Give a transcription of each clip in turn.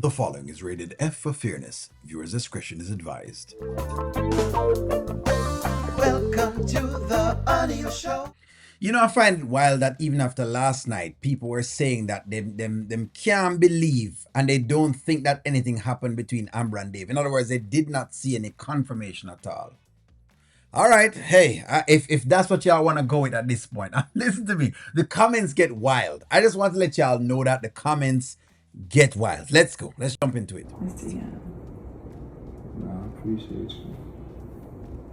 The following is rated F for fairness. Viewers' discretion is advised. Welcome to the audio show. You know, I find it wild that even after last night, people were saying that them can't believe and they don't think that anything happened between Amber and Dave. In other words, they did not see any confirmation at all. All right, hey, if that's what y'all want to go with at this point, listen to me. The comments get wild. I just want to let y'all know that the comments get wild. Let's go. Let's jump into it. Mr. Young. No, I appreciate you.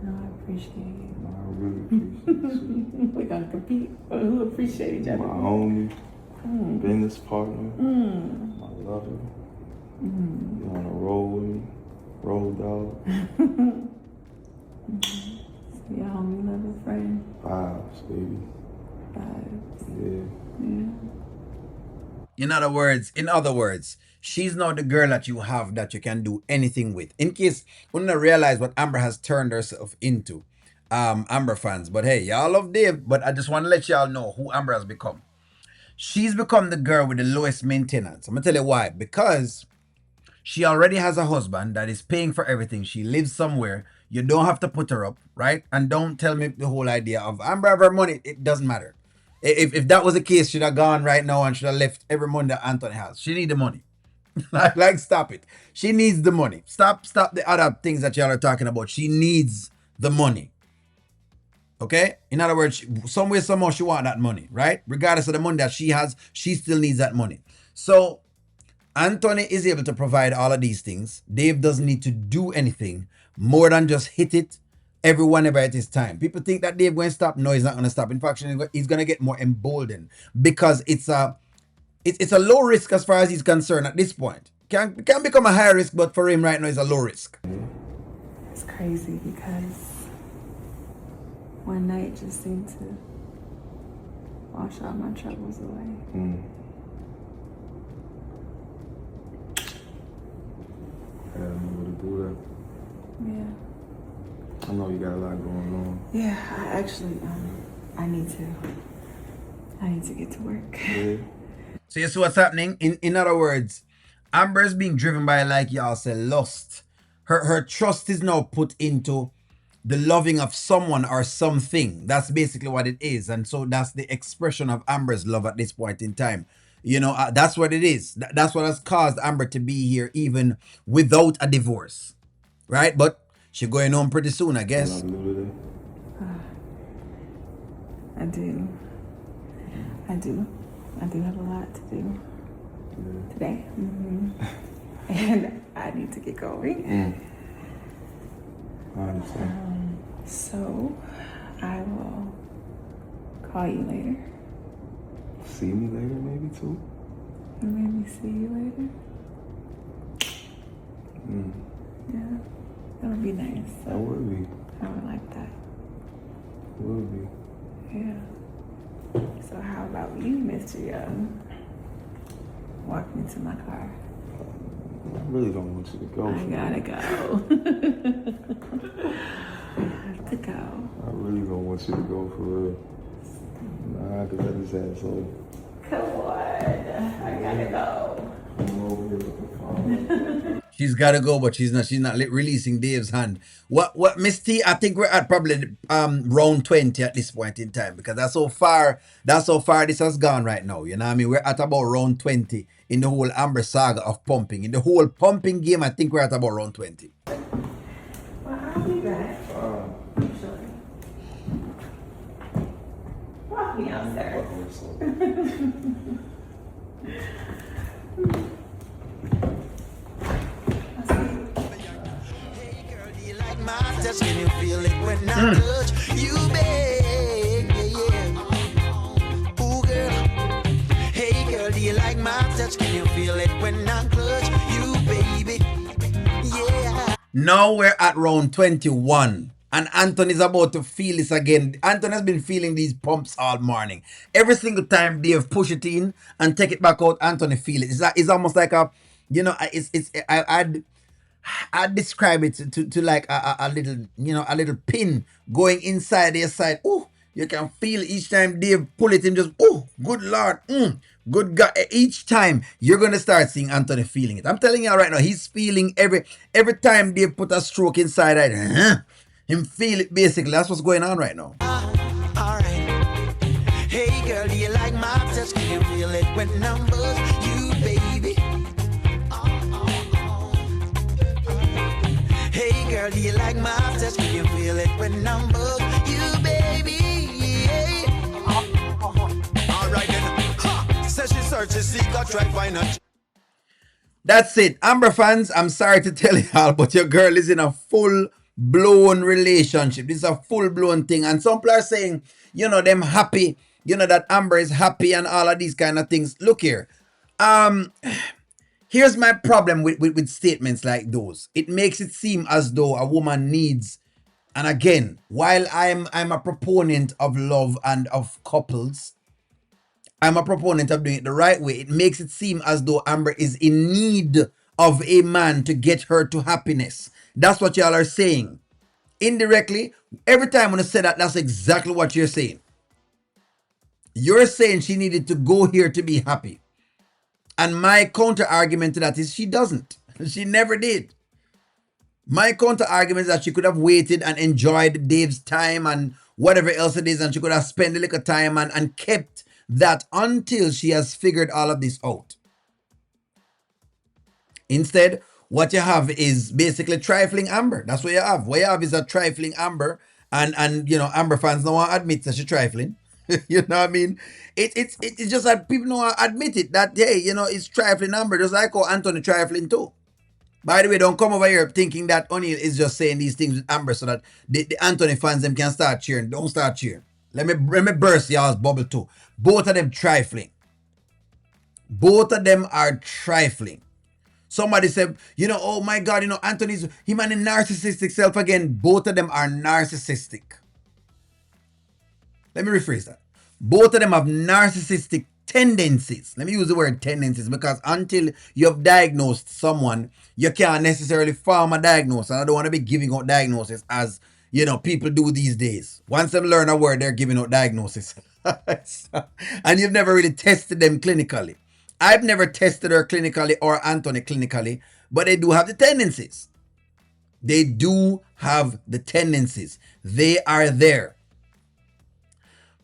No, I appreciate you. No, I really appreciate you. We're gonna compete. Who appreciate each other? My homie, business partner, my lover. You wanna roll with me? Roll dog. Your homie, lover, friend. Vibes, baby. Vibes. Yeah. Yeah. In other words, she's not the girl that you have that you can do anything with. In case you don't realize what Amber has turned herself into, Amber fans. But hey, y'all love Dave, but I just want to let y'all know who Amber has become. She's become the girl with the lowest maintenance. I'm gonna tell you why. Because she already has a husband that is paying for everything. She lives somewhere. You don't have to put her up, right? And don't tell me the whole idea of Amber have her money. It doesn't matter. If that was the case, she'd have gone right now and should have left every money that Anthony has. She need the money. like, stop it. She needs the money. Stop the other things that y'all are talking about. She needs the money. Okay? In other words, some way, somehow she want that money, right? Regardless of the money that she has, she still needs that money. So Anthony is able to provide all of these things. Dave doesn't need to do anything more than just hit it whenever it is time. People think that Dave going to stop. No, he's not going to stop. In fact, he's going to get more emboldened because it's a low risk as far as he's concerned at this point. Can become a high risk, but for him right now, it's a low risk. It's crazy because one night just seemed to wash all my troubles away. I gotta know to do that. Yeah. I know you got a lot going on. Yeah, I actually, I need to get to work. Yeah. So you see what's happening? In other words, Amber is being driven by, like y'all say, lust. Her trust is now put into the loving of someone or something. That's basically what it is. And so that's the expression of Amber's love at this point in time. You know, that's what it is. That's what has caused Amber to be here even without a divorce. Right? But she's going home pretty soon, I guess. Nothing to do I do. I do have a lot to do today. And I need to get going. I understand. So I will call you later. See me later, maybe too. And maybe see you later. Yeah, that would be nice. That would be. I would like that. Would be. Yeah. So how about you, Mr. Young? Walk me to my car. I really don't want you to go. I gotta go. I have to go. I really don't want you to go for real. Nah, cause I just had so. Come on. I gotta go. I'm over here looking for She's got to go, but she's not releasing Dave's hand. What Miss T, I think we're at probably round 20 at this point in time, because that's how far this has gone right now. You know what I mean? We're at about round 20 in the whole Amber saga of pumping. In the whole pumping game, I think we're at about round 20. Well, I'll be back. Sure. Walk me out, sir. Can you feel it when I touch you, babe? Yeah. Ooh, girl. Hey, girl, do you like my touch? Can you feel it when I touch you, baby? Yeah. Now we're at round 21. And Anthony's about to feel this again. Anthony has been feeling these pumps all morning. Every single time Dave push it in and take it back out, Anthony feel it. It's almost like a, you know, I'd describe it to like a little, you know, a little pin going inside their side. Ooh, You can feel each time Dave pull it in, just, oh, good Lord, good God. Each time you're gonna start seeing Anthony feeling it. I'm telling you right now, he's feeling every time Dave put a stroke inside it, him feel it basically. That's what's going on right now. Alright. Hey girl, do you like my touch? Can you feel it when numbers you, baby? Hey girl, do you like my touch? Can you feel it when numbers you, baby? Alright then. Ha! Says she searches, seek, try find her. That's it. Amber fans, I'm sorry to tell y'all, but your girl is in a full-blown relationship. This is a full-blown thing. And some people are saying, them happy, that Amber is happy and all of these kind of things. Look here. Here's my problem with statements like those. It makes it seem as though a woman needs, and again, while I'm a proponent of love and of couples, I'm a proponent of doing it the right way. It makes it seem as though Amber is in need of a man to get her to happiness. That's what y'all are saying. Indirectly, every time when I say that, that's exactly what you're saying. You're saying she needed to go here to be happy. And my counter argument to that is she doesn't. She never did. My counter argument is that she could have waited and enjoyed Dave's time and whatever else it is, and she could have spent a little time and kept that until she has figured all of this out. Instead, what you have is basically trifling Amber. That's what you have. What you have is a trifling Amber, and Amber fans don't want to admit that she's trifling. You know what I mean? It's just that people don't want to admit it, that hey, it's trifling Amber, just like how Anthony trifling too. By the way, don't come over here thinking that O'Neal is just saying these things with Amber so that the Anthony fans them can start cheering. Don't start cheering. Let me burst y'all's bubble too. Both of them trifling. Both of them are trifling. Somebody said, oh my God, Anthony's him and a narcissistic self again. Both of them are narcissistic. Let me rephrase that. Both of them have narcissistic tendencies. Let me use the word tendencies because until you have diagnosed someone, you can't necessarily form a diagnosis. And I don't want to be giving out diagnosis as, people do these days. Once they learn a word, they're giving out diagnosis. And you've never really tested them clinically. I've never tested her clinically or Anthony clinically, but they do have the tendencies. They do have the tendencies. They are there.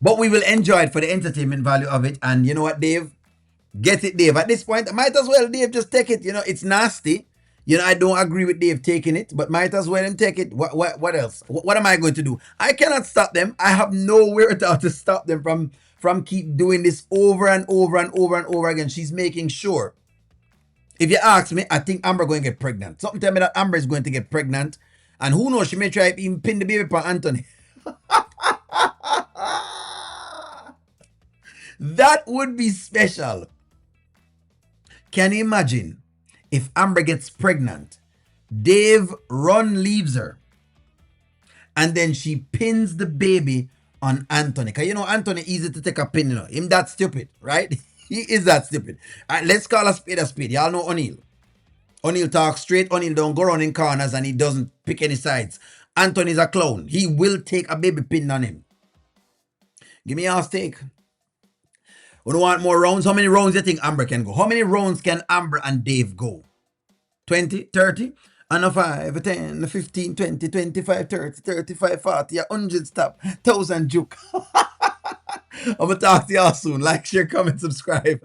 But we will enjoy it for the entertainment value of it. And you know what, Dave? Get it, Dave. At this point, I might as well, Dave, just take it. It's nasty. I don't agree with Dave taking it, but might as well take it. What else? What am I going to do? I cannot stop them. I have nowhere to stop them from keep doing this over and over and over and over again. She's making sure. If you ask me, I think Amber going to get pregnant. Something tell me that Amber is going to get pregnant. And who knows, she may try to even pin the baby upon Anthony. That would be special. Can you imagine if Amber gets pregnant, Dave leaves her, and then she pins the baby on Anthony? Because Anthony easy to take a pin, him that stupid, right? He is that stupid. All right, let's call a spade a spade. Y'all know O'Neal. O'Neal talks straight. O'Neal don't go around in corners and he doesn't pick any sides. Anthony's a clown. He will take a baby pin on him. Give me your stake. We don't want more rounds. How many rounds do you think Amber can go? How many rounds can Amber and Dave go? 20, 30? And a 5, 10, 15, 20, 25, 30, 35, 40, 100 stop, 1,000 juke. I'm going to talk to y'all soon. Like, share, comment, subscribe.